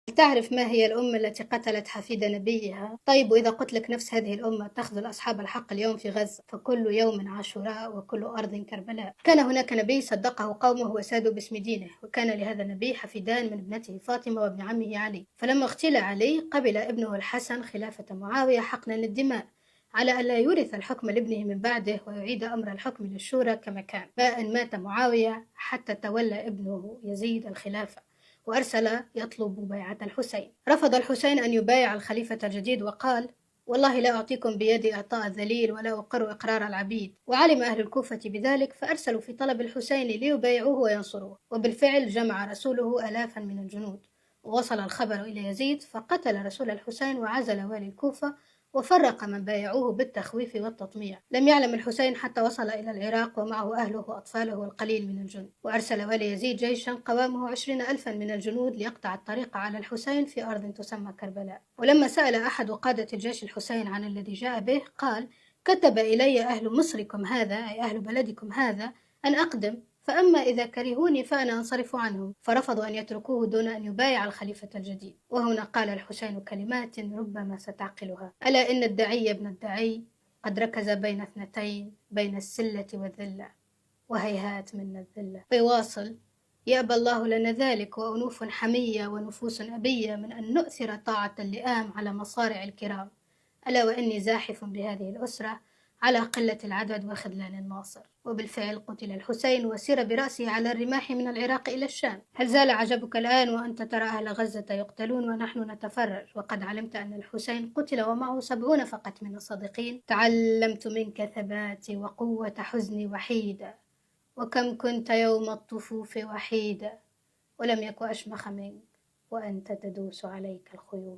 تعرف ما هي الأمة التي قتلت حفيد نبيها؟ طيب وإذا قلت لك نفس هذه الأمة تخذل أصحاب الحق اليوم في غزة، فكل يوم عاشوراء وكل أرض كربلاء. كان هناك نبي صدقه قومه وسادوا باسم دينه، وكان لهذا النبي حفيدان من ابنته فاطمة وابن عمه علي. فلما اغتيل علي قبل ابنه الحسن خلافة معاوية حقنا للدماء، على ألا يورث الحكم لابنه من بعده ويعيد أمر الحكم للشورى كما كان. فإن مات معاوية حتى تولى ابنه يزيد الخلافة، وأرسل يطلب بيعة الحسين. رفض الحسين أن يبايع الخليفة الجديد وقال: والله لا أعطيكم بيدي إعطاء الذليل ولا أقر إقرار العبيد. وعلم أهل الكوفة بذلك فأرسلوا في طلب الحسين ليبايعوه وينصروه، وبالفعل جمع رسوله آلافا من الجنود. ووصل الخبر إلى يزيد فقتل رسول الحسين وعزل والي الكوفة وفرق من بايعوه بالتخويف والتطميع. لم يعلم الحسين حتى وصل إلى العراق ومعه أهله وأطفاله والقليل من الجند. وأرسل والي يزيد جيشا قوامه 20,000 من الجنود ليقطع الطريق على الحسين في أرض تسمى كربلاء. ولما سأل أحد قادة الجيش الحسين عن الذي جاء به قال: كتب إلي أهل مصركم هذا، أي أهل بلدكم هذا، أن أقدم، فأما إذا كرهوني فأنا أنصرف عنهم. فرفضوا أن يتركوه دون أن يبايع الخليفة الجديد. وهنا قال الحسين كلمات ربما ستعقلها: ألا إن الدعي ابن الدعي قد ركز بين اثنتين، بين السلة والذلة، وهيهات منا الذلة. فيواصل: يأبى الله لنا ذلك، وأنوف حمية ونفوس أبية من أن نؤثر طاعة اللئام على مصارع الكرام. ألا وإني زاحف بهذه الأسرة على قلة العدد وخذلان الناصر. وبالفعل قتل الحسين وسير برأسه على الرماح من العراق إلى الشام. هل زال عجبك الآن وأنت ترى أهل غزة يقتلون ونحن نتفرج، وقد علمت أن الحسين قتل ومعه 70 فقط من الصادقين؟ تعلمت منك ثباتي وقوة حزني وحيدا، وكم كنت يوم الطفوف وحيدا، ولم يك أشمخ منك وأنت تدوس عليك الخيول.